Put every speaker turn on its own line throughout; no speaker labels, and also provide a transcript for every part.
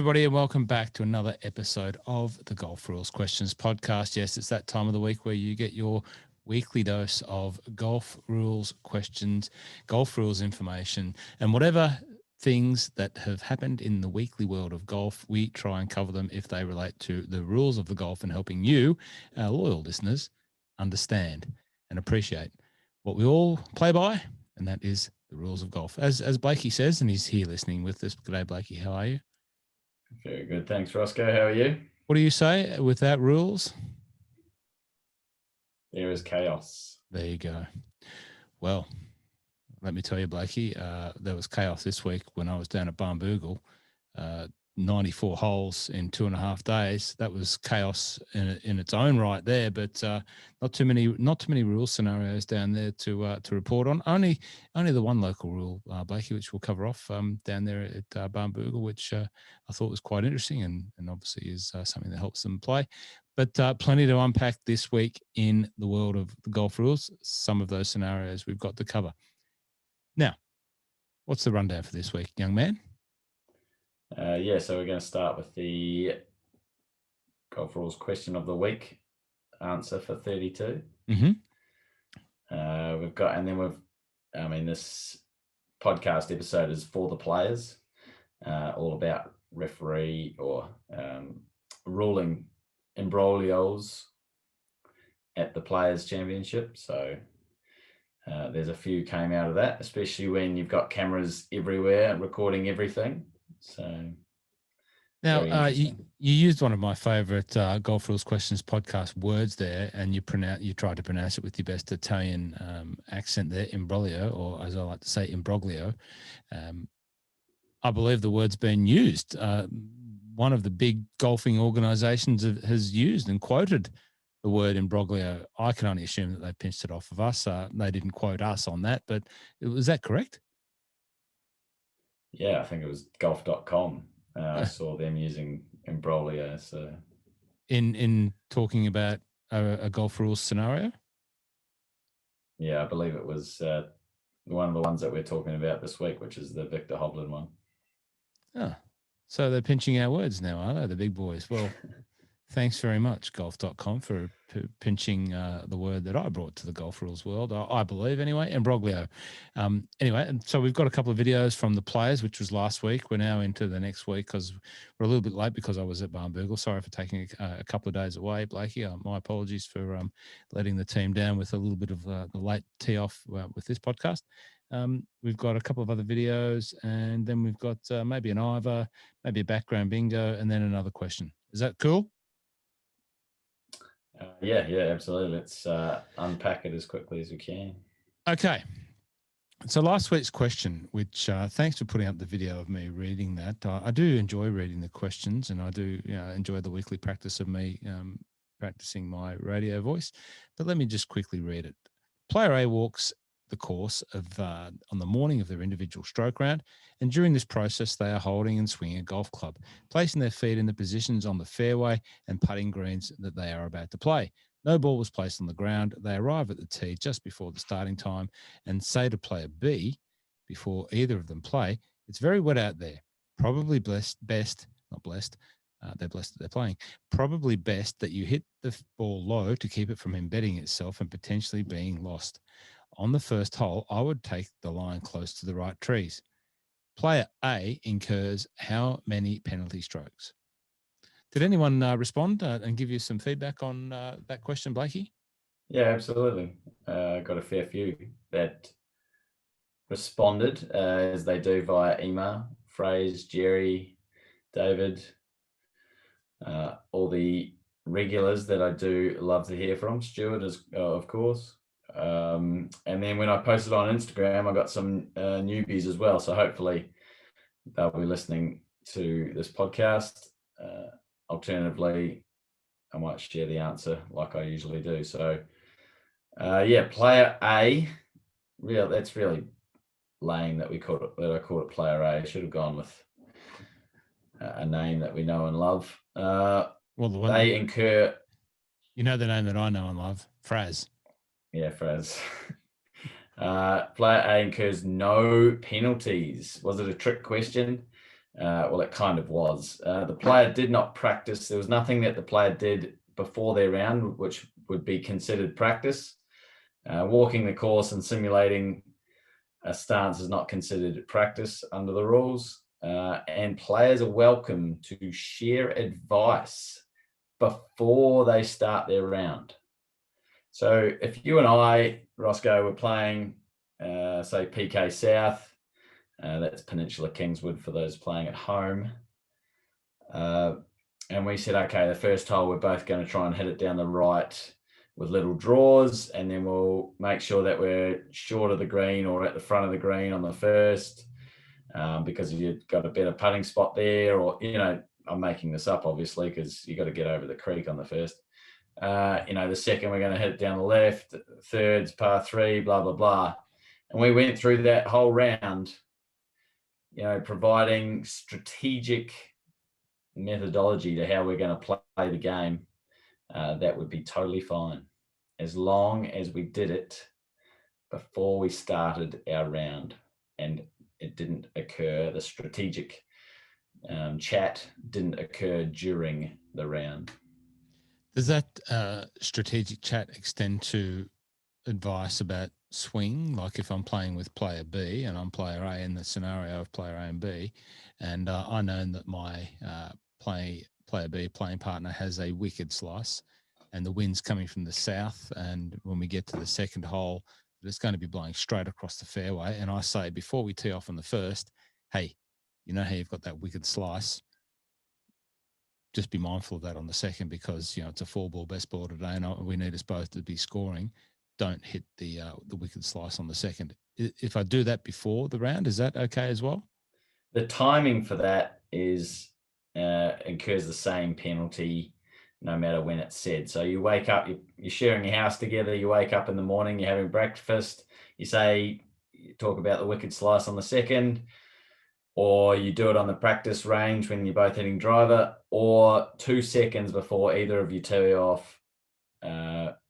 everybody, and welcome back to another episode of the Golf Rules Questions podcast. Yes, it's that time of the week where you get your weekly dose of golf rules questions, golf rules information, and whatever things that have happened in the weekly world of golf, we try and cover them if they relate to the rules of the golf and helping you, our loyal listeners, understand and appreciate what we all play by, and that is the rules of golf. As Blakey says, and he's here listening with us. G'day, Blakey. How are you?
Very good. Thanks, Roscoe. How are you?
What do you say without rules?
There is chaos.
There you go. Well, let me tell you, Blakey, there was chaos this week when I was down at Barnbougle. 94 holes in 2.5 days. That was chaos in its own right there, but not too many rule scenarios down there to report on. Only the one local rule, Blakey, which we'll cover off down there at Barnbougle, which I thought was quite interesting and obviously is something that helps them play. But plenty to unpack this week in the world of the golf rules. Some of those scenarios we've got to cover. Now, what's the rundown for this week, young man?
So we're going to start with the Golf Rules question of the week answer for 32.
Mm-hmm.
This podcast episode is for the players, all about referee or ruling imbroglios at the Players' Championship. So there's a few came out of that, especially when you've got cameras everywhere recording everything. So
now you used one of my favorite Golf Rules Questions podcast words there, and you tried to pronounce it with your best Italian accent there, imbroglio, or as I like to say, imbroglio. I believe the word's been used. One of the big golfing organisations has used and quoted the word imbroglio. I can only assume that they pinched it off of us. They didn't quote us on that, but was that correct?
Yeah, I think it was golf.com. I saw them using imbroglio. So
in talking about a golf rules scenario?
Yeah, I believe it was one of the ones that we're talking about this week, which is the Victor Hovland one.
Oh, so they're pinching our words now, are they, the big boys? Well, thanks very much, golf.com, for pinching the word that I brought to the golf rules world, I believe anyway, imbroglio. Anyway, and so we've got a couple of videos from the players, which was last week. We're now into the next week because we're a little bit late because I was at Barnbougle. Sorry for taking a couple of days away, Blakey. My apologies for letting the team down with a little bit of the late tee off with this podcast. We've got a couple of other videos, and then we've got maybe an Ivor, maybe a background bingo, and then another question. Is that cool?
Yeah, absolutely. Let's unpack it as quickly as we can.
Okay. So last week's question, which thanks for putting up the video of me reading that. I do enjoy reading the questions, and I do enjoy the weekly practice of me practicing my radio voice. But let me just quickly read it. Player A walks the course on the morning of their individual stroke round, and during this process they are holding and swinging a golf club, placing their feet in the positions on the fairway and putting greens that they are about to play. No ball was placed on the ground. They arrive at the tee just before the starting time and say to player B, before either of them play, "It's very wet out there. Probably they're blessed that they're playing. Probably best that you hit the ball low to keep it from embedding itself and potentially being lost. On the first hole, I would take the line close to the right trees. Player A incurs how many penalty strokes?" Did anyone respond and give you some feedback on that question, Blakey?
Yeah, absolutely. Got a fair few that responded as they do via email. Phrase, Jerry, David, all the regulars that I do love to hear from. Stuart, of course. And then when I posted on Instagram, I got some newbies as well. So hopefully they'll be listening to this podcast. Alternatively, I might share the answer like I usually do. So, player A. That's really lame that I called it player A. I should have gone with a name that we know and love. They incur.
You know the name that I know and love, Fraz.
Yeah, Fraz. Player A incurs no penalties. Was it a trick question? Well, it kind of was. The player did not practice. There was nothing that the player did before their round, which would be considered practice. Walking the course and simulating a stance is not considered practice under the rules. And players are welcome to share advice before they start their round. So if you and I, Roscoe, were playing, say, PK South, that's Peninsula Kingswood for those playing at home. And we said, okay, the first hole, we're both going to try and hit it down the right with little draws, and then we'll make sure that we're short of the green or at the front of the green on the first, because you've got a better putting spot there, or, I'm making this up, obviously, because you got to get over the creek on the first. The second, we're going to hit it down the left, thirds, par 3, blah, blah, blah. And we went through that whole round, providing strategic methodology to how we're going to play the game. That would be totally fine, as long as we did it before we started our round and it didn't occur. The strategic chat didn't occur during the round.
Does that strategic chat extend to advice about swing? Like if I'm playing with player B and I'm player A in the scenario of player A and B, and I know that my player B playing partner has a wicked slice and the wind's coming from the south, and when we get to the second hole, it's going to be blowing straight across the fairway, and I say before we tee off on the first, hey, you know how you've got that wicked slice? Just be mindful of that on the second, because it's a 4-ball best ball today, and we need us both to be scoring. Don't hit the wicked slice on the second. If I do that before the round, is that okay as well?
The timing for that is incurs the same penalty no matter when it's said. So you wake up, you're sharing your house together, you wake up in the morning, you're having breakfast, you talk about the wicked slice on the second, or you do it on the practice range when you're both hitting driver, or 2 seconds before either of you tee off,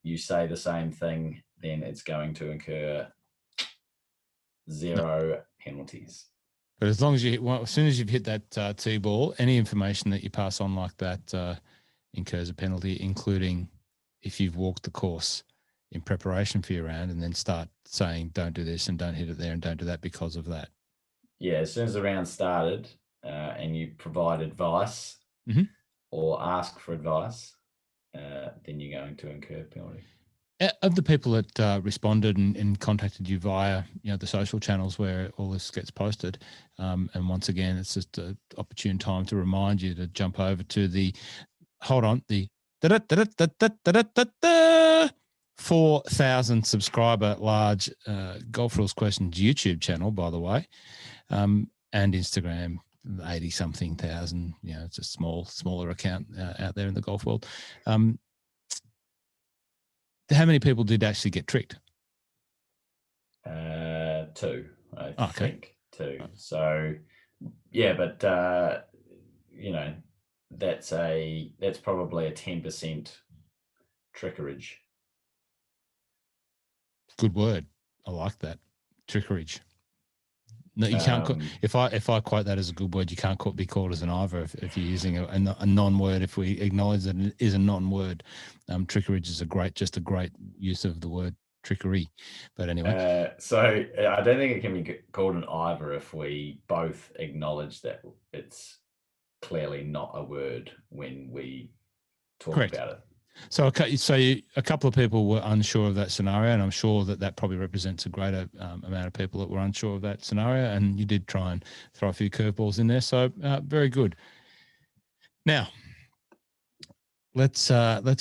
you say the same thing, then it's going to incur 0 penalties.
But as long as as soon as you've hit that tee ball, any information that you pass on like that incurs a penalty, including if you've walked the course in preparation for your round and then start saying, don't do this and don't hit it there and don't do that because of that.
Yeah, as soon as the round started and you provide advice or ask for advice, then you're going to incur penalty.
Of the people that responded and contacted you via the social channels where all this gets posted, and once again, it's just an opportune time to remind you to jump over to the 4,000 subscriber large Golf Rules Questions YouTube channel, by the way, and Instagram 80-something thousand. It's a smaller account out there in the golf world. How many people did actually get tricked?
2, I think. 2.
Oh.
So, yeah, but that's probably a 10% trickerage.
Good word. I like that. Trickerage. No, you can't. If I quote that as a good word, you can't be called as an either if you're using a non-word. If we acknowledge that it is a non-word, trickerage is a great use of the word trickery. But anyway,
so I don't think it can be called an either if we both acknowledge that it's clearly not a word when we talk about it.
So a couple of people were unsure of that scenario, and I'm sure that probably represents a greater amount of people that were unsure of that scenario, and you did try and throw a few curveballs in there. So very good. Now, let's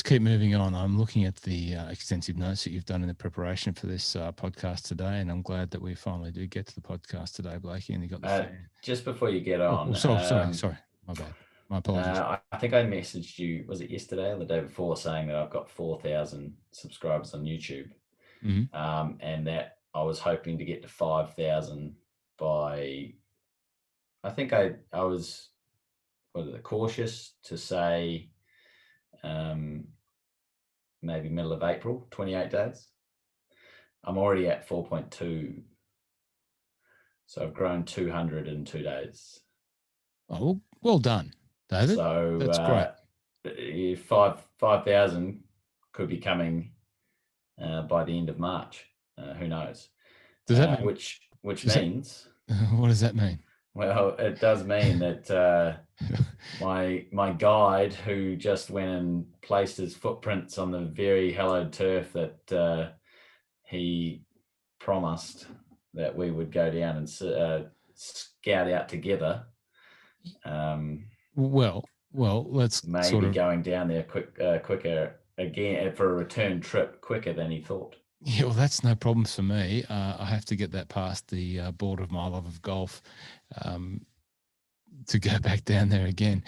keep moving on. I'm looking at the extensive notes that you've done in the preparation for this podcast today, and I'm glad that we finally do get to the podcast today, Blakey. And you got the
just before you get on.
Sorry, my bad. My apologies.
I think I messaged you, was it yesterday or the day before, saying that I've got 4,000 subscribers on YouTube, and that I was hoping to get to 5,000 by, I think I was cautious to say maybe middle of April, 28 days. I'm already at 4.2. So I've grown 200 in 2 days.
Oh, well done, David.
So
That's great.
5,000 could be coming by the end of March. Who knows?
Does that mean?
Which
Does that,
means,
what does that mean?
well, it does mean that my guide, who just went and placed his footprints on the very hallowed turf that he promised that we would go down and scout out together.
Well, let's
maybe going down there quicker again for a return trip quicker than he thought.
Yeah, well, that's no problem for me. I have to get that past the border of my love of golf to go back down there again.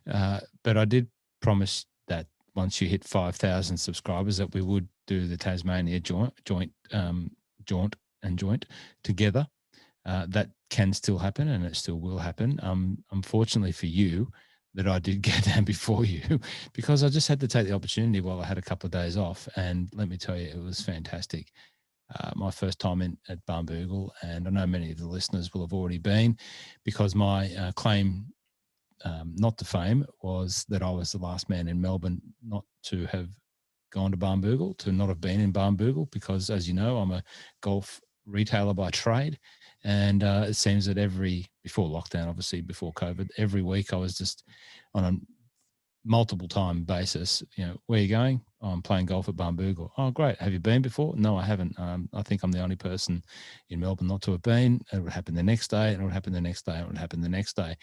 But I did promise that once you hit 5,000 subscribers, that we would do the Tasmania jaunt together. That can still happen, and it still will happen. Unfortunately for you, that I did get down before you, because I just had to take the opportunity while I had a couple of days off. And let me tell you, it was fantastic. My first time at Barnbougle, and I know many of the listeners will have already been, because my claim not to fame was that I was the last man in Melbourne not to have gone to Barnbougle, to not have been in Barnbougle, because, as you know, I'm a golf retailer by trade. And it seems that before lockdown, obviously before COVID, every week I was just on a multiple time basis, where are you going? Oh, I'm playing golf at Barnbougle. Oh, great. Have you been before? No, I haven't. I think I'm the only person in Melbourne not to have been. It would happen the next day, and it would happen the next day, and it would happen the next day.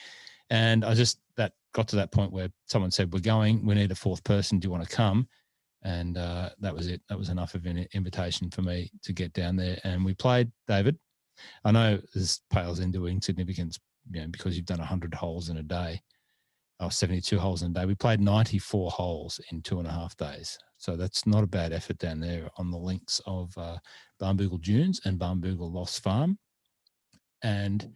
And that got to that point where someone said, we're going, we need a fourth person. Do you want to come? And that was it. That was enough of an invitation for me to get down there. And we played, David. I know this pales into insignificance, because you've done 100 holes in a day, or 72 holes in a day. We played 94 holes in 2.5 days. So that's not a bad effort down there on the links of Barnbougle Dunes and Barnbougle Lost Farm. And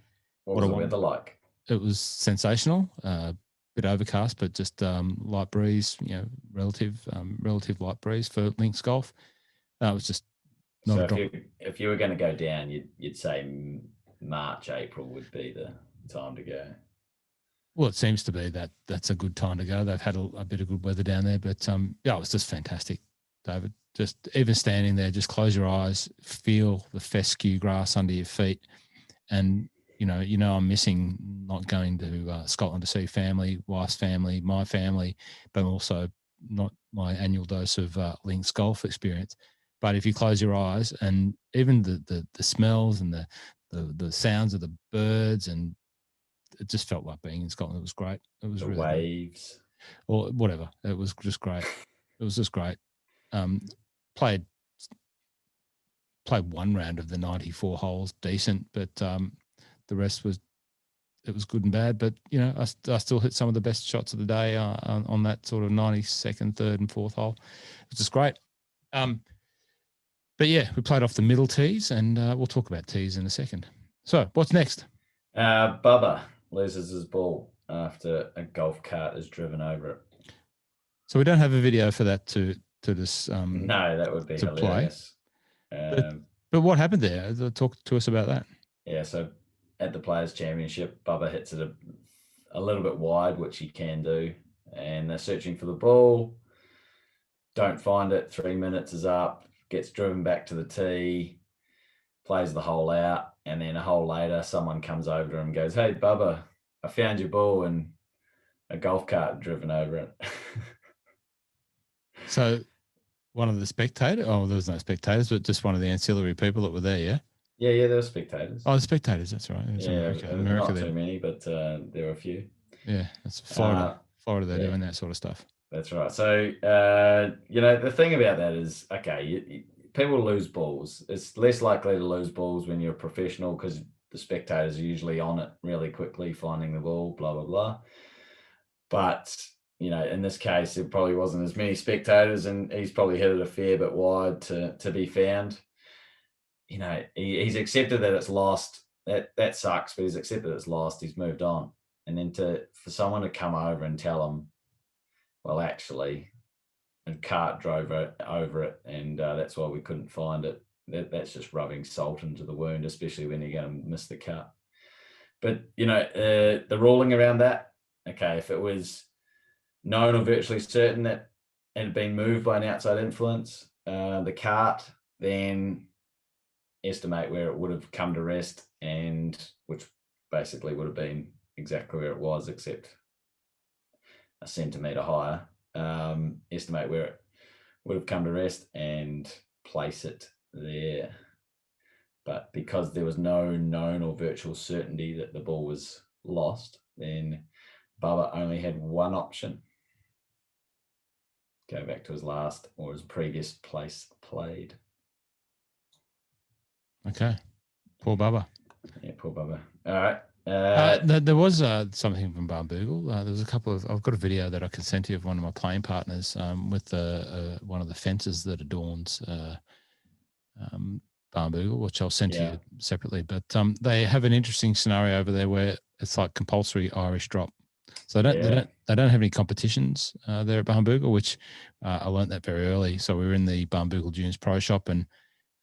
what was the weather like?
It was sensational. Bit overcast, but just light breeze, relative light breeze for links golf. It was just not
so if you were going to go down, you'd say March, April would be the time to go.
Well, it seems to be that's a good time to go. They've had a bit of good weather down there, but it was just fantastic, David. Just even standing there, just close your eyes, feel the fescue grass under your feet, and I'm missing not going to Scotland to see family, wife's family, my family, but also not my annual dose of links golf experience. But if you close your eyes, and even the smells and the sounds of the birds, and it just felt like being in Scotland. It was great. It was
the
really
waves,
or whatever. It was just great. It was just great. Played one round of the 94 holes, decent, but the rest was good and bad. But I still hit some of the best shots of the day on that sort of 92nd, third, and fourth hole. It was just great. But yeah, we played off the middle tees, and we'll talk about tees in a second. So what's next?
Bubba loses his ball after a golf cart is driven over it.
So we don't have a video for that to this.
No, that would be hilarious.
But what happened there? Talk to us about that.
Yeah, so at the Players' Championship, Bubba hits it a little bit wide, which he can do, and they're searching for the ball. Don't find it. 3 minutes is up. Gets driven back to the tee. Plays the hole out, and then a hole later, someone comes over to him and goes, "Hey, Bubba, I found your ball," and a golf cart driven over it.
So one of the spectators, there was no spectators, but just one of the ancillary people that were there, yeah?
Yeah, there were spectators.
Oh, the spectators, that's right.
America, not too many, but there were a few.
Yeah, that's Florida. Florida, they're doing that sort of stuff.
That's right. So, the thing about that is, okay, people lose balls. It's less likely to lose balls when you're a professional, because the spectators are usually on it really quickly, finding the ball, blah, blah, blah. But, in this case, it probably wasn't as many spectators, and he's probably hit it a fair bit wide to be found. He's accepted that it's lost. That sucks, but he's accepted it's lost. He's moved on. And then for someone to come over and tell him, well, actually, a cart drove over it, and that's why we couldn't find it. That's just rubbing salt into the wound, especially when you're going to miss the cut. But, the ruling around that, okay, if it was known or virtually certain that it had been moved by an outside influence, the cart, then estimate where it would have come to rest, and which basically would have been exactly where it was, except a centimetre higher. Estimate where it would have come to rest and place it there. But because there was no known or virtual certainty that the ball was lost, then Bubba only had one option. Go back to his last or his previous place played.
Okay. Poor Bubba.
Yeah, poor Bubba. All right.
There was something from Barnbougle. There was a couple of. I've got a video that I can send to you of one of my playing partners with one of the fences that adorns Barnbougle, which I'll send to you separately. But they have an interesting scenario over there where it's like compulsory Irish drop. So they don't have any competitions there at Barnbougle, which I learnt that very early. So we were in the Barnbougle Dunes Pro Shop, and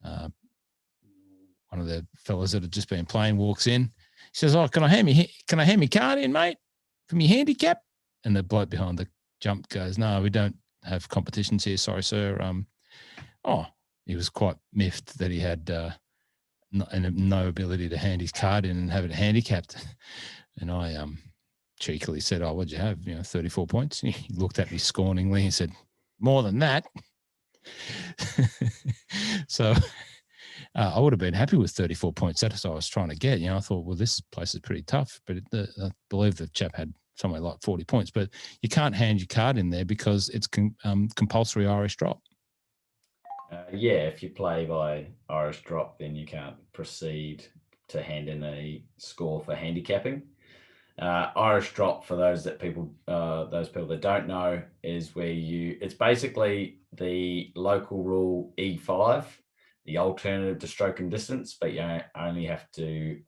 one of the fellas that had just been playing walks in. He says, "Oh, can I hand me card in, mate, from your handicap?" And the bloke behind the jump goes, "No, we don't have competitions here. Sorry, sir." He was quite miffed that he had no ability to hand his card in and have it handicapped. And I cheekily said, "Oh, what'd you have? 34 points." He looked at me scorningly and said, "More than that." So I would have been happy with 34 points. That's what I was trying to get. I thought, well, this place is pretty tough, but I believe the chap had somewhere like 40 points. But you can't hand your card in there because it's compulsory Irish drop.
If you play by Irish drop, then you can't proceed to hand in a score for handicapping. Irish drop, for those people that don't know, is where it's basically the local rule E5, the alternative to stroke and distance, but you only have to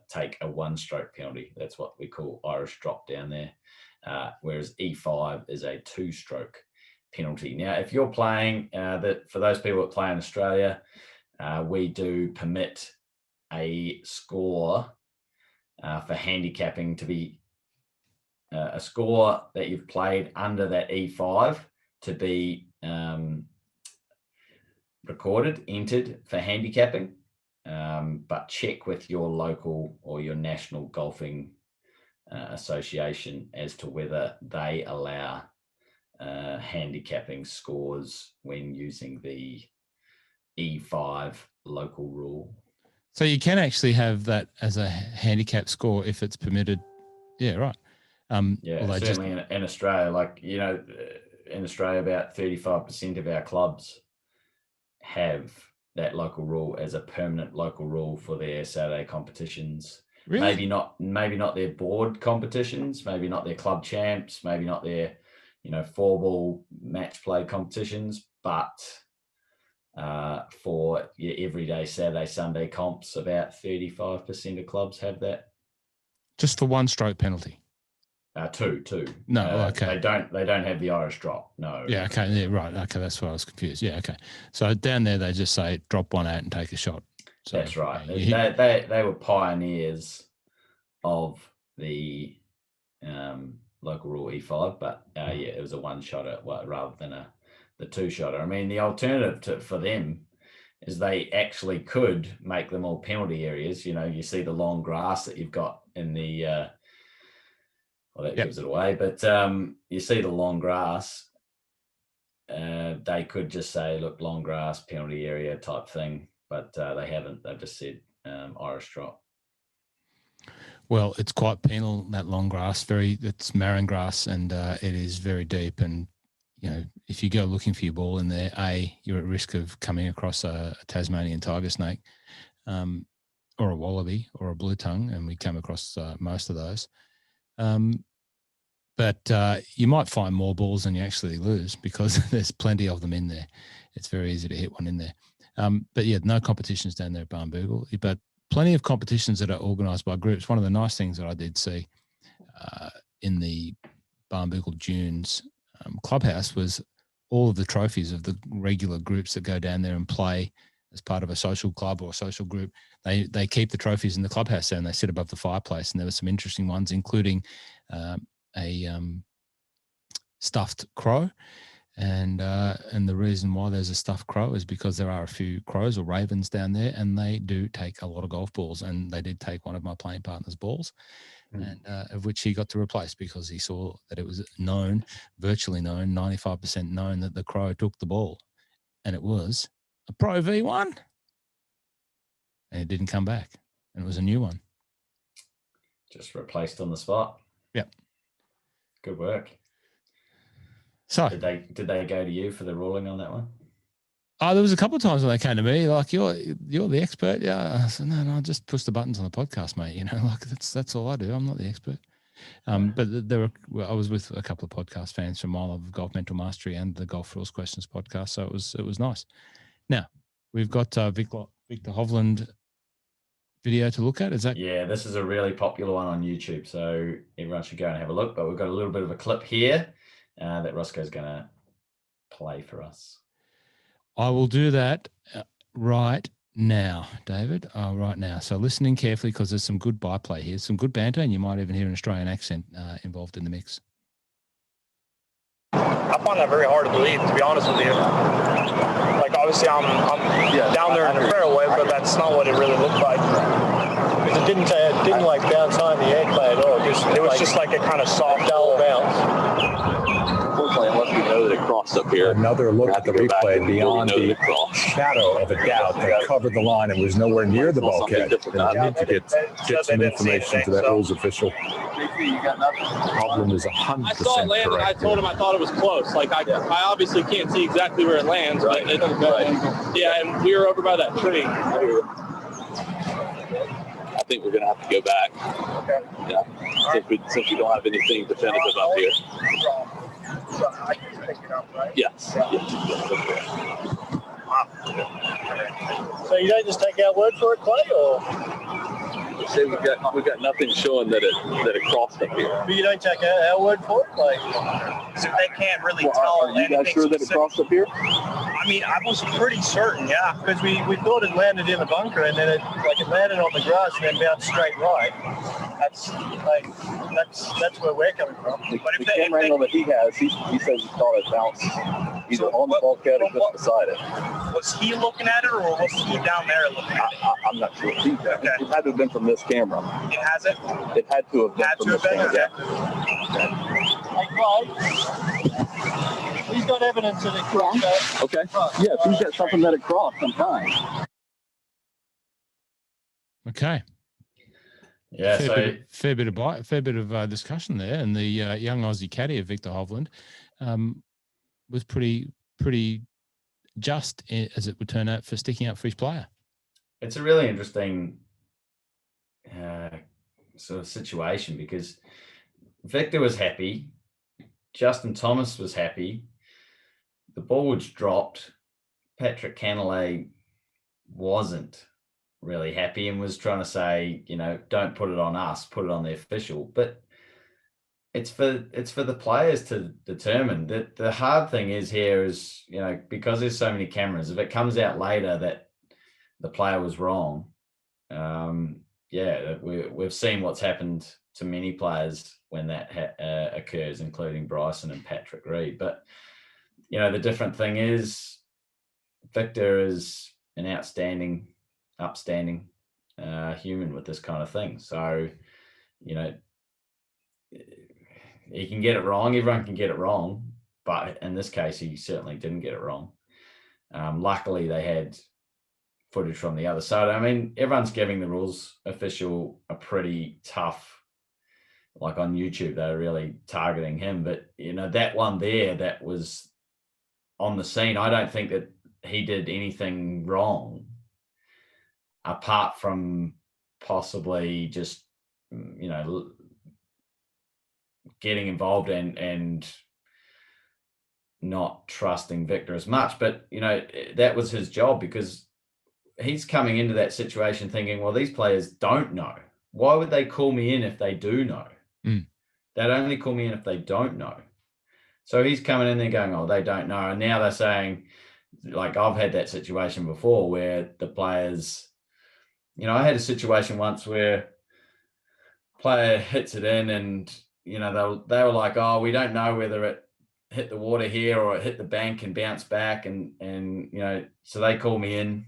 take a one-stroke penalty. That's what we call Irish drop down there, whereas E5 is a two-stroke penalty. Now, if you're playing, for those people that play in Australia, we do permit a score for handicapping to be a score that you've played under that E5 to be recorded, entered for handicapping, but check with your local or your national golfing association as to whether they allow handicapping scores when using the E5 local rule.
So you can actually have that as a handicap score if it's permitted. Yeah, right.
Certainly in Australia, in Australia, about 35% of our clubs have that local rule as a permanent local rule for their Saturday competitions.
Really?
Maybe not their board competitions, maybe not their club champs, maybe not their, 4-ball match play competitions, but for your everyday Saturday, Sunday comps, about 35% of clubs have that.
Just for one stroke penalty?
Two.
No, okay.
They don't have the Irish drop. No.
Yeah, okay. Yeah, right. Okay, that's why I was confused. Yeah, okay. So down there they just say drop one out and take a shot. So,
that's right. They were pioneers of the local rule E5, but it was a one-shotter rather than the two-shotter. I mean, the alternative for them is they actually could make them all penalty areas. You see the long grass that you've got in the gives it away, but you see the long grass. They could just say, look, long grass, penalty area type thing, but they haven't. They've just said Irish drop.
Well, it's quite penal, that long grass. It's marron grass, and it is very deep. And if you go looking for your ball in there, you're at risk of coming across a Tasmanian tiger snake, or a wallaby, or a blue tongue, and we come across most of those. But you might find more balls than you actually lose because there's plenty of them in there. It's very easy to hit one in there. But yeah, no competitions down there at Barnbougle, but plenty of competitions that are organised by groups. One of the nice things that I did see in the Barnbougle Dunes clubhouse was all of the trophies of the regular groups that go down there and play as part of a social club or a social group, they keep the trophies in the clubhouse there and they sit above the fireplace. And there were some interesting ones, including a stuffed crow. And the reason why there's a stuffed crow is because there are a few crows or ravens down there, and they do take a lot of golf balls. And they did take one of my playing partner's balls, and of which he got to replace because he saw that it was known, virtually known, 95% known that the crow took the ball, and it was a Pro V1, and it didn't come back, and it was a new one.
Just replaced on the spot.
Yep.
Good work.
So
did they go to you for the ruling on that one?
Oh, there was a couple of times when they came to me like, "You're the expert." Yeah, I said, "No, I just push the buttons on the podcast, mate. Like that's all I do. I'm not the expert." But I was with a couple of podcast fans from I Love Golf Mental Mastery and the Golf Rules Questions podcast, so it was nice. Now we've got Victor Hovland video to look at. Is that?
Yeah, this is a really popular one on YouTube, so everyone should go and have a look. But we've got a little bit of a clip here that Roscoe's going to play for us.
I will do that right now, David. Right now. So listening carefully because there's some good byplay here, some good banter, and you might even hear an Australian accent involved in the mix.
I find that very hard to believe, to be honest with you. Like, obviously, I'm down there in the fairway, but that's not what it really looked like.
It didn't like bounce on the airplane at all.
It was just like a kind of soft dull bounce.
Unfortunately, unless we know that it crossed up here.
Another look at the replay beyond the shadow of a doubt that covered the line and was nowhere near the bulkhead. And I need to get some information to that rules official. Problem is 100%
I saw it land, and I told him I thought it was close. Like, I obviously can't see exactly where it lands, but yeah, and we were over by that tree.
I think we're going to have to go back.
Okay.
Yeah, since we don't have anything definitive up here.
I can pick it up, right?
Yes.
So you don't just take our word for it, Clay, or?
Say we've got nothing showing that it crossed up here.
But you don't take our word for it, like?
So they can't really tell.
Are you guys sure that it crossed up here?
I mean, I was pretty certain,
Yeah, because we thought it landed in the bunker, and then it landed on the grass and then bounced straight right. That's where we're coming from.
But if the camera angle that he has, he says he thought it bounced either on the bulkhead or just beside it.
Was he looking at it, or was he down there looking at it?
I'm not sure. It had to have been from this camera.
It has it?
It had to have been from this camera.
Hey, Clay, he's got evidence that it crossed.
Okay. Yeah, if he's got something that it crossed, I'm fine.
Okay.
Yeah,
fair bit of discussion there, and the young Aussie caddy of Victor Hovland was pretty just, as it would turn out, for sticking up for his player.
It's a really interesting sort of situation because Victor was happy, Justin Thomas was happy, the ball was dropped, Patrick Cantlay wasn't really happy and was trying to say, don't put it on us, put it on the official. But it's for the players to determine. That the hard thing is here is, because there's so many cameras, if it comes out later that the player was wrong, we've seen what's happened to many players when that occurs, including Bryson and Patrick Reed. But the different thing is Victor is an upstanding human with this kind of thing. So, he can get it wrong. Everyone can get it wrong. But in this case, he certainly didn't get it wrong. Luckily, they had footage from the other side. I mean, everyone's giving the rules official a pretty tough, like on YouTube, they're really targeting him. But, that one there that was on the scene, I don't think that he did anything wrong, apart from possibly just, getting involved and not trusting Victor as much. But, that was his job, because he's coming into that situation thinking, well, these players don't know. Why would they call me in if they do know? They'd only call me in if they don't know. So he's coming in there going, oh, they don't know. And now they're saying like I've had that situation before where the players, I had a situation once where player hits it in and, they were like, oh, we don't know whether it hit the water here or it hit the bank and bounced back. And so they call me in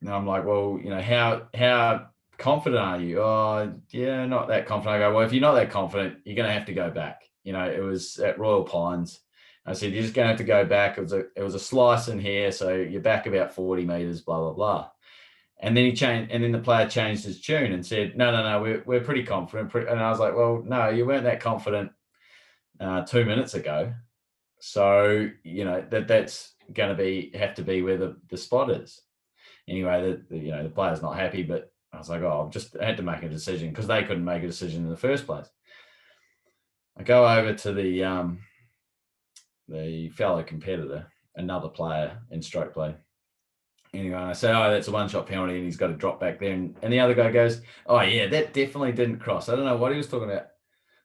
and I'm like, well, how confident are you? Oh, yeah, not that confident. I go, well, if you're not that confident, you're going to have to go back. It was at Royal Pines. I said, you're just going to have to go back. It was a slice in here. So you're back about 40 meters, blah, blah, blah. And then the player changed his tune and said, no, we're pretty confident. And I was like, well, no, you weren't that confident 2 minutes ago. So, that's going to have to be where the spot is. Anyway, the player's not happy, but I was like, oh, I had to make a decision because they couldn't make a decision in the first place. I go over to the fellow competitor, another player in stroke play. Anyway, I say, oh, that's a one-shot penalty and he's got to drop back there. And the other guy goes, oh, yeah, that definitely didn't cross. I don't know what he was talking about.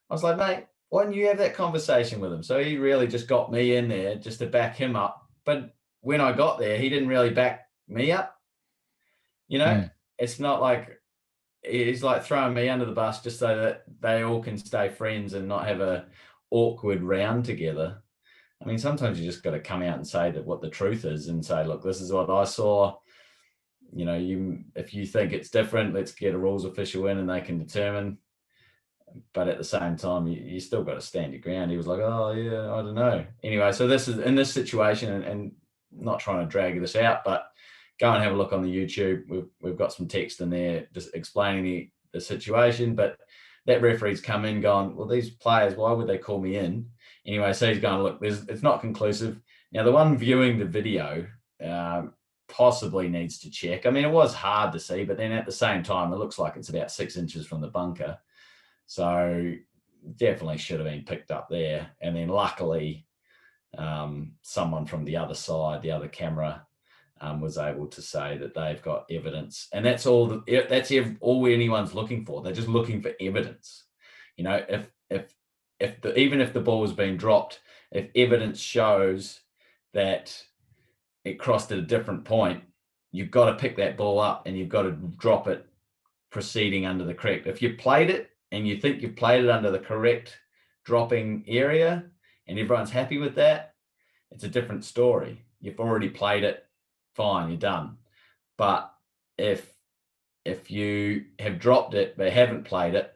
I was like, mate, why didn't you have that conversation with him? So he really just got me in there just to back him up. But when I got there, he didn't really back me up. It's not like he's like throwing me under the bus just so that they all can stay friends and not have a awkward round together. I mean, sometimes you just got to come out and say that what the truth is and say, look, this is what I saw. If you think it's different, let's get a rules official in and they can determine. But at the same time, you still got to stand your ground. He was like, oh, yeah, I don't know. Anyway, so this is in this situation and not trying to drag this out, but go and have a look on the YouTube. We've got some text in there just explaining the situation. But that referee's come in going, well, these players, why would they call me in? Anyway, so he's going, look, it's not conclusive. Now, the one viewing the video possibly needs to check. I mean, it was hard to see, but then at the same time, it looks like it's about 6 inches from the bunker. So definitely should have been picked up there. And then luckily, someone from the other side, the other camera, was able to say that they've got evidence. And that's all anyone's looking for. They're just looking for evidence. Even if the ball has been dropped, if evidence shows that it crossed at a different point, you've got to pick that ball up and you've got to drop it proceeding under the correct. If you played it and you think you've played it under the correct dropping area and everyone's happy with that, it's a different story. You've already played it, fine, you're done. But if you have dropped it but haven't played it,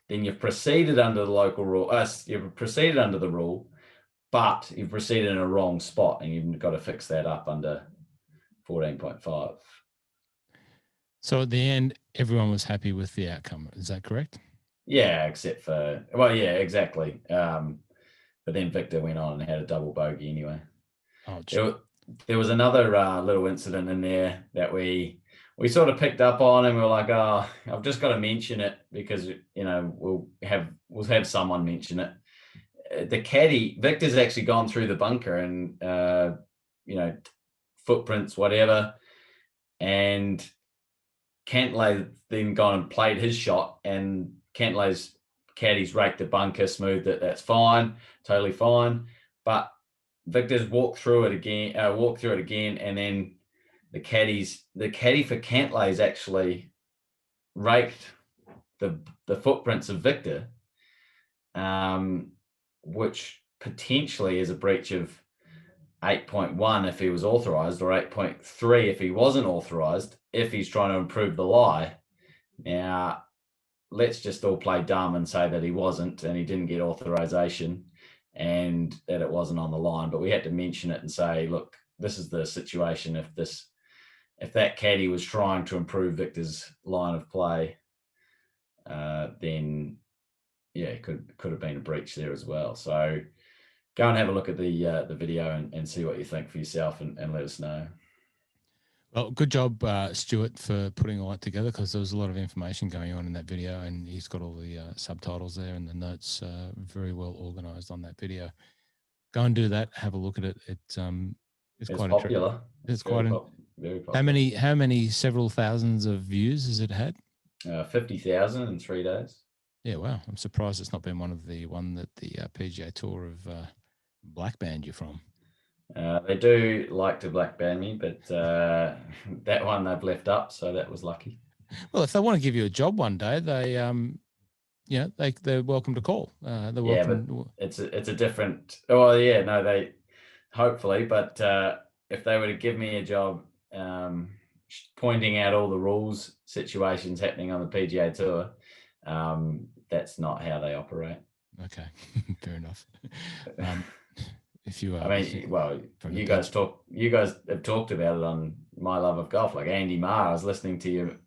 then you've proceeded under the local rule. You've proceeded under the rule, but you've proceeded in a wrong spot, and you've got to fix that up under 14.5.
So at the end, everyone was happy with the outcome. Is that correct?
Yeah, except for yeah, exactly. But then Victor went on and had a double bogey anyway. Oh, there was another little incident in there that we sort of picked up on, and we were like, oh, I've just got to mention it because, we'll have someone mention it. The caddy, Victor's actually gone through the bunker and, footprints, whatever. And Cantlay then gone and played his shot, and Cantlay's caddies raked the bunker, smoothed it. That's fine, totally fine. But Victor's walked through it again, and then the caddy for Cantlay's actually raked the footprints of Victor, which potentially is a breach of 8.1 if he was authorised, or 8.3 if he wasn't authorised, if he's trying to improve the lie. Now, let's just all play dumb and say that he wasn't and he didn't get authorisation and that it wasn't on the line. But we had to mention it and say, look, this is the situation. If that caddy was trying to improve Victor's line of play, then yeah, it could have been a breach there as well. So go and have a look at the video and see what you think for yourself and let us know.
Well, good job, Stuart, for putting all that together, because there was a lot of information going on in that video, and he's got all the subtitles there and the notes very well organised on that video. Go and do that. Have a look at it. It's quite
popular.
It's quite
very popular.
How many several thousands of views has it had?
50,000 in 3 days.
Yeah, wow. I'm surprised it's not been one that the PGA Tour have black banned you from.
They do like to black band me, but that one they've left up, so that was lucky.
Well, if they want to give you a job one day, they're welcome to call. They're welcome.
But it's a different. Oh yeah, no, they hopefully, but if they were to give me a job, pointing out all the rules situations happening on the PGA Tour, that's not how they operate.
Okay, fair enough. If you,
you guys have talked about it on My Love of Golf, like Andy Marr. I was listening to you.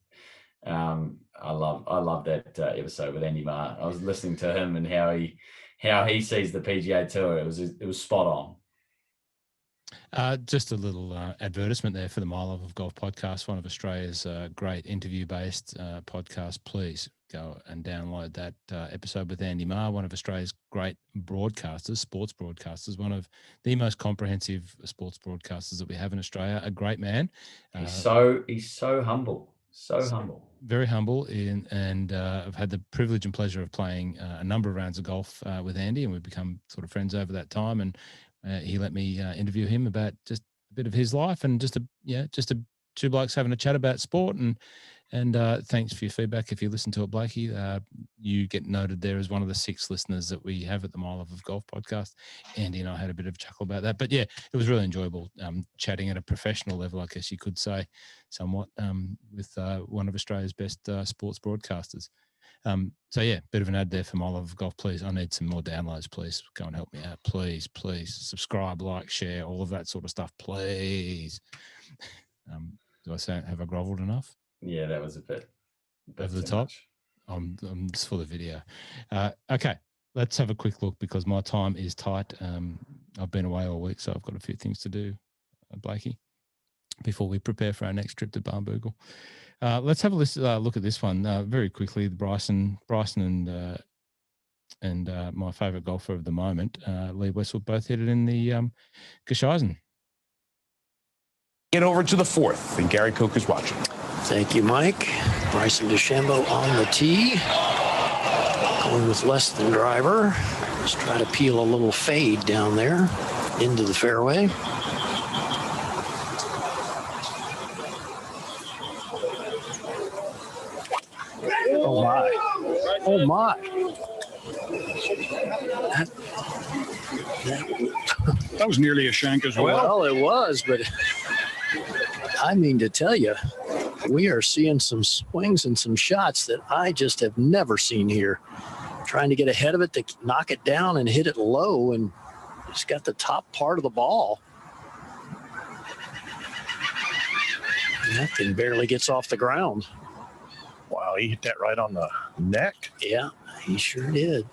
I love that episode with Andy Marr. I was listening to him and how he sees the PGA Tour. It was spot on.
Just a little advertisement there for the My Love of Golf podcast, one of Australia's great interview-based podcasts. Please go and download that episode with Andy Marr, one of Australia's great broadcasters, sports broadcasters, one of the most comprehensive sports broadcasters that we have in Australia. A great man.
He's so humble. So humble.
Very humble. And I've had the privilege and pleasure of playing a number of rounds of golf with Andy, and we've become sort of friends over that time. And he let me interview him about just a bit of his life and just two blokes having a chat about sport. And thanks for your feedback. If you listen to it, Blakey, you get noted there as one of the 6 listeners that we have at the My Love of Golf podcast. Andy and I had a bit of a chuckle about that. But yeah, it was really enjoyable chatting at a professional level, I guess you could say, somewhat, with one of Australia's best sports broadcasters. So yeah, bit of an ad there for My Love of Golf. Please, I need some more downloads. Please go and help me out. Please subscribe, like, share, all of that sort of stuff. Please. Do I say, have I groveled enough?
Yeah, that was a bit
over the top. I'm just for the video. Okay, let's have a quick look because my time is tight. I've been away all week, so I've got a few things to do, Blakey, before we prepare for our next trip to Barnbougle. Let's have a look at this one very quickly. Bryson and my favourite golfer of the moment, Lee Westwood, both hit it in the Gesheisen.
Get over to the 4th, and Gary Cook is watching.
Thank you, Mike. Bryson DeChambeau on the tee. Going with less than driver. Just try to peel a little fade down there into the fairway. Oh, my. Oh, my.
That was nearly a shank as well.
Well, it was, but I mean to tell you, we are seeing some swings and some shots that I just have never seen here. Trying to get ahead of it to knock it down and hit it low, and just got the top part of the ball. And that thing barely gets off the ground.
Wow, he hit that right on the neck.
Yeah, he sure did.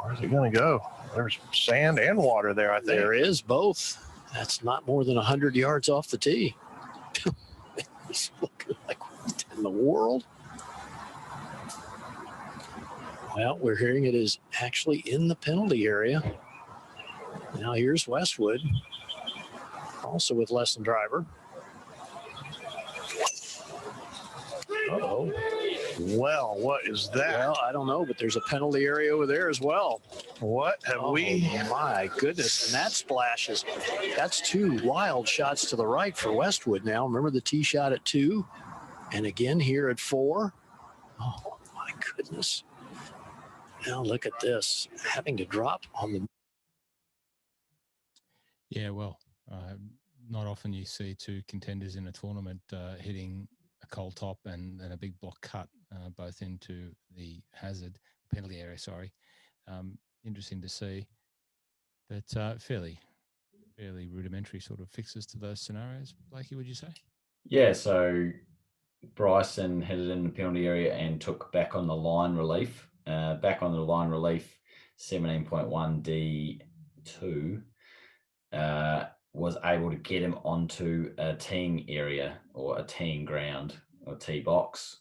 Where's it going to go? There's sand and water there, I think.
There is both. That's not more than 100 yards off the tee. He's looking like, what in the world? Well, we're hearing it is actually in the penalty area. Now here's Westwood, also with less than driver.
Uh-oh. Well, what is that?
Well, I don't know, but there's a penalty area over there as well.
What have we?
Oh, my goodness. And that splash that's 2 wild shots to the right for Westwood now. Remember the tee shot at 2? And again here at 4. Oh, my goodness. Now look at this. Having to drop on the...
Yeah, well, not often you see 2 contenders in a tournament hitting a cold top and a big block cut, both into the penalty area, sorry. Interesting to see, but fairly rudimentary sort of fixes to those scenarios. Blakey, would you say?
Yeah, so Bryson hit it in the penalty area and took back on the line relief. 17.1 D2 was able to get him onto a teeing area or a teeing ground or tee box,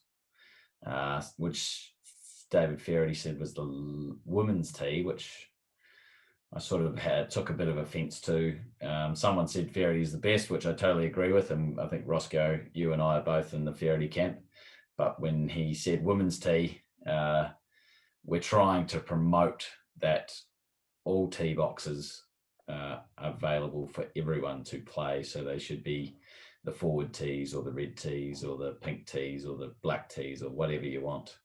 which David Feherty said was the women's tee, which I sort of took a bit of offence to. Someone said Feherty is the best, which I totally agree with, and I think Roscoe, you and I are both in the Feherty camp. But when he said women's tee, we're trying to promote that all tee boxes available for everyone to play. So they should be the forward tees or the red tees or the pink tees or the black tees or whatever you want,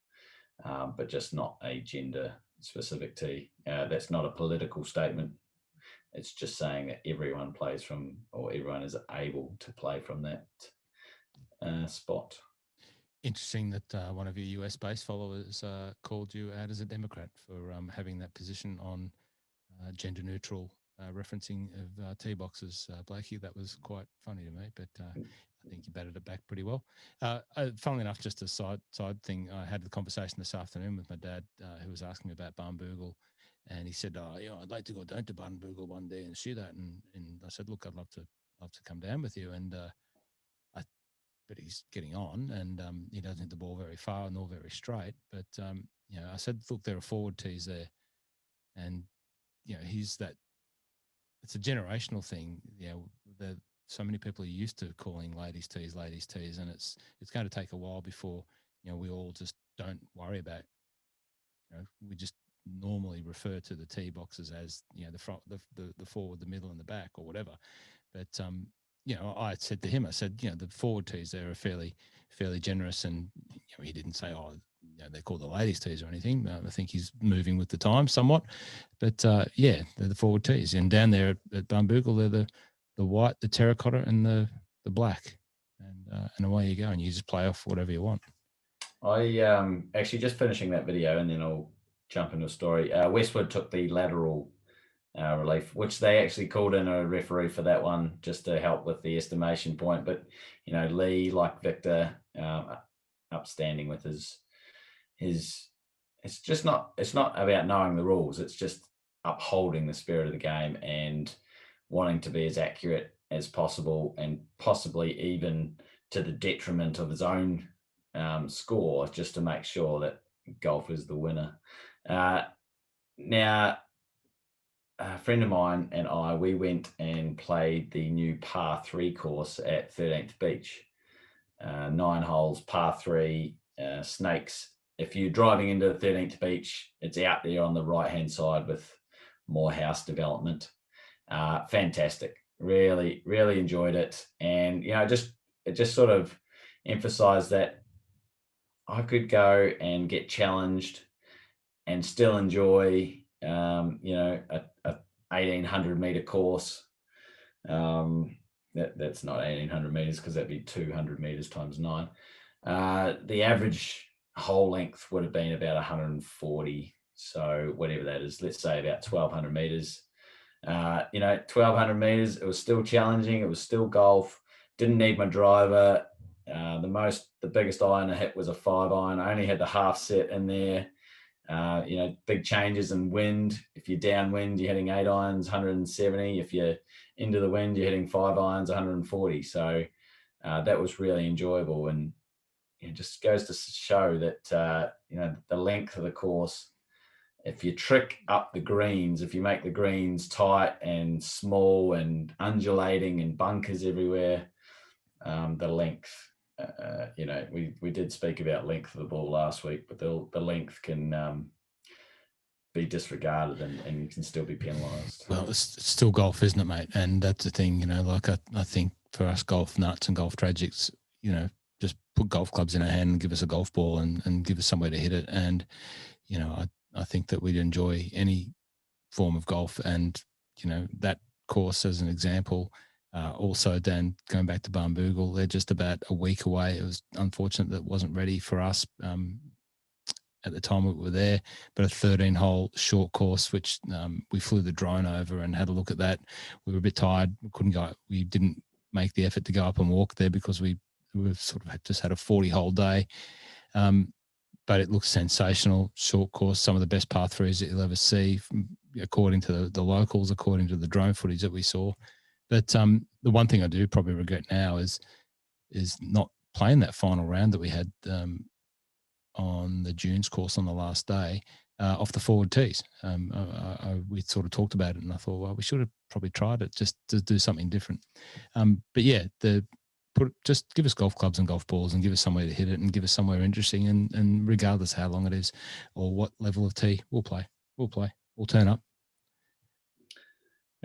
but just not a gender specific tee. That's not a political statement. It's just saying that everyone plays from, or everyone is able to play from that spot.
Interesting that one of your US-based followers called you out as a Democrat for having that position on gender neutral referencing of tee boxes, Blakey. That was quite funny to me, but I think you batted it back pretty well. Funnily enough, just a side thing, I had the conversation this afternoon with my dad, who was asking me about Barnbougle, and he said, "Oh, yeah, I'd like to go down to Barnbougle one day and see that." And I said, "Look, I'd love to come down with you." And but he's getting on, and he doesn't hit the ball very far nor very straight. But I said, "Look, there are forward tees there," and he's that. It's a generational thing. So many people are used to calling ladies tees, and it's going to take a while before we all just don't worry about. We just normally refer to the tee boxes as the front, the forward, the middle, and the back, or whatever. But I said to him, I said, the forward tees there are fairly generous, and he didn't say, oh, they're called the ladies tees or anything. I think he's moving with the time somewhat, but they're the forward tees. And down there at Barnbougle, they're the white, the terracotta, and the black, and away you go, and you just play off whatever you want.
I actually just finishing that video, and then I'll jump into a story. Westwood took the lateral relief, which they actually called in a referee for that one just to help with the estimation point. But Lee, like Victor, upstanding with his. It's not about knowing the rules. It's just upholding the spirit of the game and wanting to be as accurate as possible, and possibly even to the detriment of his own score, just to make sure that golf is the winner. Now, a friend of mine and I, we went and played the new par 3 course at 13th Beach. 9 holes, par 3, snakes. If you're driving into 13th Beach, it's out there on the right-hand side with more house development. Fantastic. Really, really enjoyed it. And, it just sort of emphasized that I could go and get challenged and still enjoy, a 1,800 meter course. That's not 1,800 meters, because that'd be 200 meters times 9. The average hole length would have been about 140. So whatever that is, let's say about 1,200 meters. 1,200 meters, it was still challenging. It was still golf. Didn't need my driver. The biggest iron I hit was a 5-iron. I only had the half set in there. Big changes in wind. If you're downwind, you're hitting 8 irons, 170. If you're into the wind, you're hitting 5 irons, 140. So that was really enjoyable, and it just goes to show that the length of the course. If you trick up the greens, if you make the greens tight and small and undulating and bunkers everywhere, the length. We did speak about length of the ball last week, but the length can be disregarded, and you can still be penalised.
Well, it's still golf, isn't it, mate? And that's the thing, I think for us golf nuts and golf tragics, just put golf clubs in our hand and give us a golf ball and give us somewhere to hit it. And, I think that we'd enjoy any form of golf. And, that course as an example. Also, Dan, going back to Barnbougle, they're just about a week away. It was unfortunate that it wasn't ready for us at the time we were there, but a 13-hole short course, which we flew the drone over and had a look at that. We were a bit tired. We couldn't go. We didn't make the effort to go up and walk there because we sort of just had a 40-hole day. But it looks sensational. Short course, some of the best par 3s that you'll ever see, according to the locals, according to the drone footage that we saw. But the one thing I do probably regret now is not playing that final round that we had on the Dunes course on the last day off the forward tees. We sort of talked about it, and I thought, well, we should have probably tried it just to do something different. But yeah, just give us golf clubs and golf balls and give us somewhere to hit it and give us somewhere interesting, and regardless how long it is or what level of tee, we'll play. We'll turn up.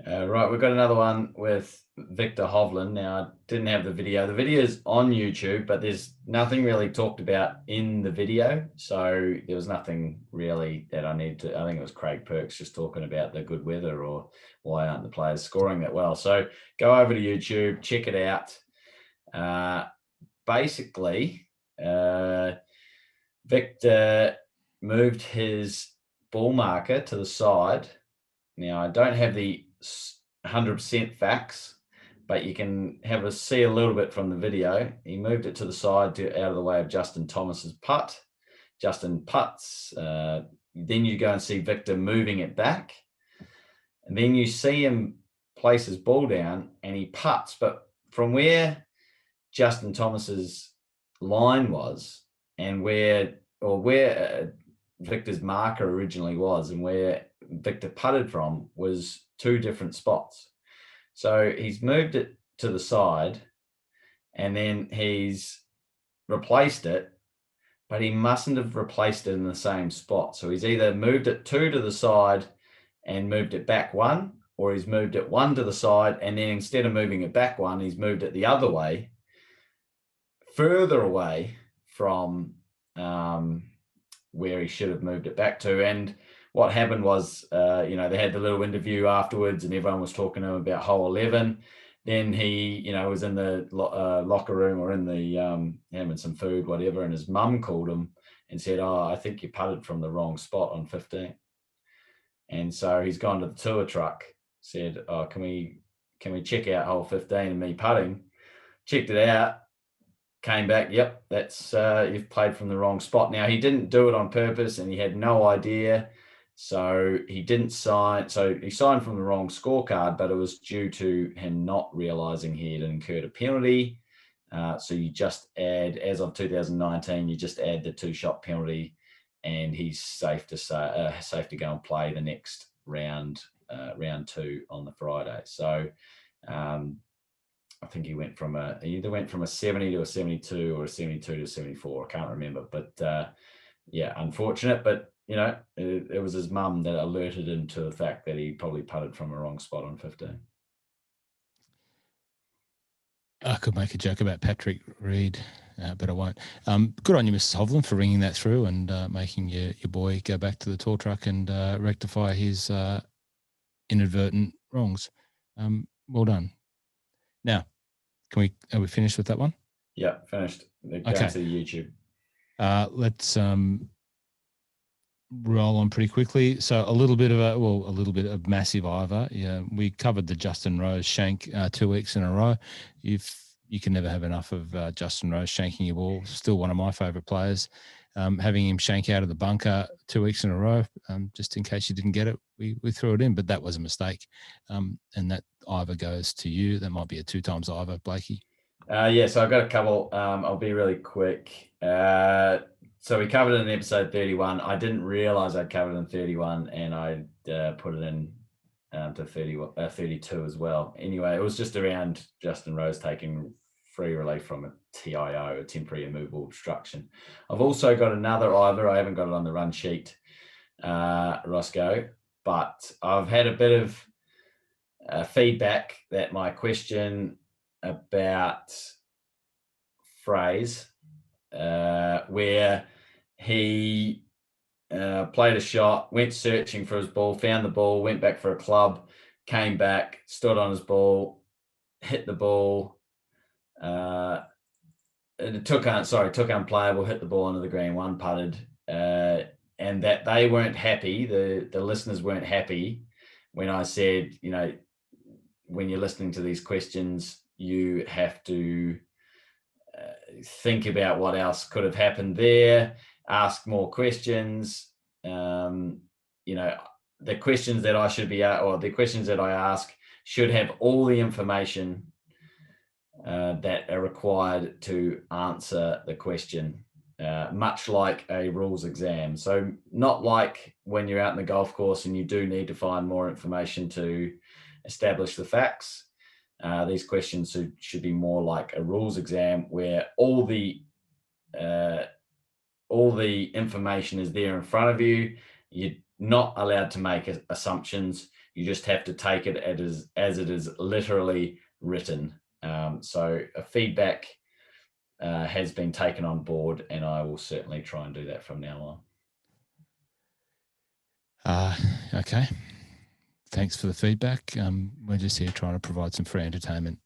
Right, we've got another one with Victor Hovland. Now, I didn't have the video. The video is on YouTube, but there's nothing really talked about in the video. So there was nothing really that I need to. I think it was Craig Perks just talking about the good weather or why aren't the players scoring that well. So go over to YouTube, check it out. Basically, Victor moved his ball marker to the side. Now, I don't have the 100% facts, but you can see a little bit from the video. He moved it to the side out of the way of Justin Thomas's putt. Justin putts. Then you go and see Victor moving it back. And then you see him place his ball down and he putts. But from where Justin Thomas's line was and where Victor's marker originally was and where Victor putted from was two different spots. So he's moved it to the side and then he's replaced it, but he mustn't have replaced it in the same spot. So he's either moved it 2 to the side and moved it back 1, or he's moved it 1 to the side and then instead of moving it back 1, he's moved it the other way, further away from where he should have moved it back to. And what happened was, they had the little interview afterwards and everyone was talking to him about hole 11. Then he, was in the locker room or in the having some food, whatever, and his mum called him and said, "Oh, I think you putted from the wrong spot on 15." And so he's gone to the tour truck, said, "Oh, can we check out hole 15 and me putting?" Checked it out, came back, "Yep, that's you've played from the wrong spot." Now, he didn't do it on purpose and he had no idea. So he didn't sign. So he signed from the wrong scorecard, but it was due to him not realizing he had incurred a penalty. So you just add, as of 2019, you just add the 2-shot penalty, and he's safe to go and play the next round, round 2 on the Friday. So I think he either went from a 70 to a 72 or a 72 to 74. I can't remember, but unfortunate. But it was his mum that alerted him to the fact that he probably putted from a wrong spot on 15.
I could make a joke about Patrick Reed, but I won't. Good on you, Mrs. Hovland, for ringing that through and making your boy go back to the tour truck and rectify his inadvertent wrongs. Well done. Now, are we finished with that one?
Yeah, finished. Going to YouTube.
Let's roll on pretty quickly. So a little bit of massive Ivor. Yeah, we covered the Justin Rose shank 2 weeks in a row. You can never have enough of Justin Rose shanking your ball. Still one of my favourite players. Having him shank out of the bunker 2 weeks in a row, just in case you didn't get it, we threw it in, but that was a mistake. And that Ivor goes to you. That might be a 2 times Ivor, Blakey.
So I've got a couple. I'll be really quick. So we covered it in episode 31. I didn't realize I'd covered it in 31, and I put it in to 32 as well. Anyway, it was just around Justin Rose taking free relief from a TIO, a temporary immovable obstruction. I've also got another Ivor. I haven't got it on the run sheet, Roscoe, but I've had a bit of feedback that my question about Phrase, where he played a shot, went searching for his ball, found the ball, went back for a club, came back, stood on his ball, hit the ball, took unplayable, hit the ball onto the green, 1 putted, and that they weren't happy, the listeners weren't happy when I said, when you're listening to these questions, you have to think about what else could have happened there, ask more questions. The questions that I should be, or the questions that I ask should have all the information that are required to answer the question, much like a rules exam. So not like when you're out in the golf course and you do need to find more information to establish the facts. These questions should be more like a rules exam where all the information is there in front of you. You're not allowed to make assumptions. You just have to take it as it is literally written. So feedback has been taken on board, and I will certainly try and do that from now
on. Okay. Thanks for the feedback. We're just here trying to provide some free entertainment.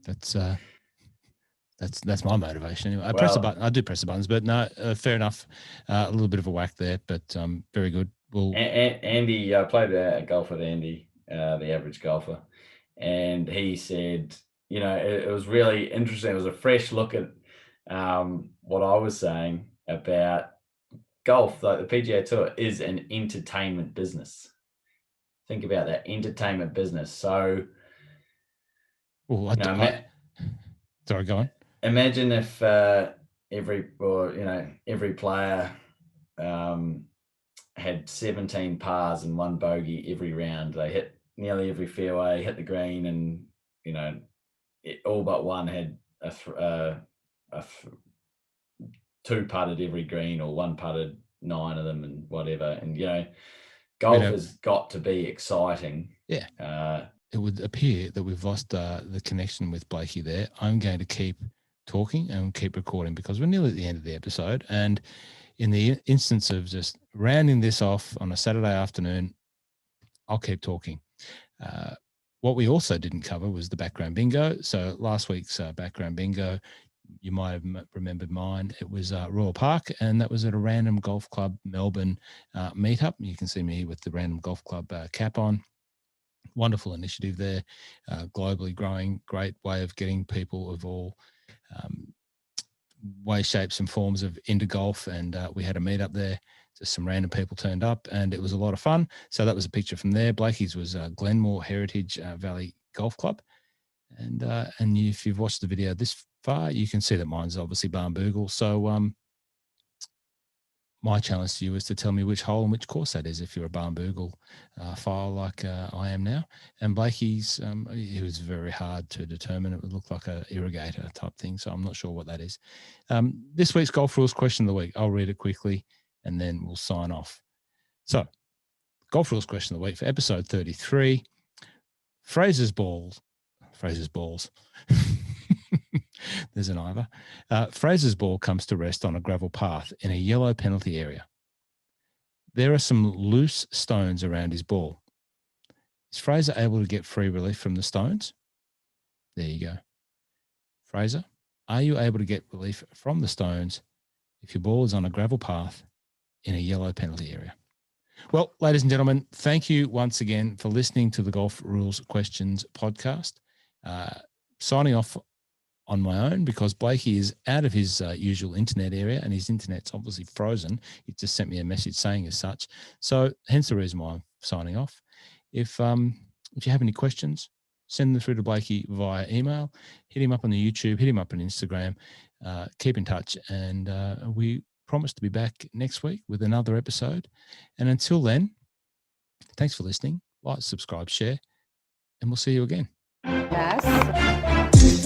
That's my motivation anyway. I do press the buttons, but no, fair enough. A little bit of a whack there, but very good. Well,
Andy, I played golf with Andy, the average golfer, and he said, it was really interesting. It was a fresh look at what I was saying about golf. Like the PGA Tour is an entertainment business. Think about that, entertainment business. So,
sorry, go on.
Imagine if every player had 17 pars and 1 bogey every round. They hit nearly every fairway, hit the green, and all but one had a 2 putted every green, or 1 putted 9 of them, and whatever. And golf has got to be exciting.
Yeah. It would appear that we've lost the connection with Blakey there. I'm going to keep talking and keep recording because we're nearly at the end of the episode. And in the instance of just rounding this off on a Saturday afternoon, I'll keep talking. What we also didn't cover was the background bingo. So last week's background bingo, you might have remembered mine. It was Royal Park, and that was at a Random Golf Club Melbourne meetup. You can see me here with the Random Golf Club cap on. Wonderful initiative there, globally growing, great way of getting people of all ways, shapes and forms of into golf. And we had a meetup there. Just some random people turned up, and it was a lot of fun. So that was a picture from there. Blakey's was Glenmore Heritage Valley Golf Club. And if you've watched the video this far, you can see that mine's obviously Barnbougle. So my challenge to you is to tell me which hole and which course that is if you're a Barnbougle file like I am now. And Blakey's, it was very hard to determine. It would look like an irrigator type thing, so I'm not sure what that is. This week's Golf Rules question of the week, I'll read it quickly and then we'll sign off. So, Golf Rules question of the week for episode 33. Fraser's balls. There's an Ivor. Fraser's ball comes to rest on a gravel path in a yellow penalty area. There are some loose stones around his ball. Is Fraser able to get free relief from the stones? There you go. Fraser, are you able to get relief from the stones if your ball is on a gravel path in a yellow penalty area? Well, ladies and gentlemen, thank you once again for listening to the Golf Rules Questions podcast. Signing off on my own because Blakey is out of his usual internet area and his internet's obviously frozen. He just sent me a message saying as such. So hence the reason why I'm signing off. If you have any questions, send them through to Blakey via email. Hit him up on the YouTube, hit him up on Instagram. Keep in touch, and we promise to be back next week with another episode. And until then, thanks for listening. Like, subscribe, share, and we'll see you again.
Yes.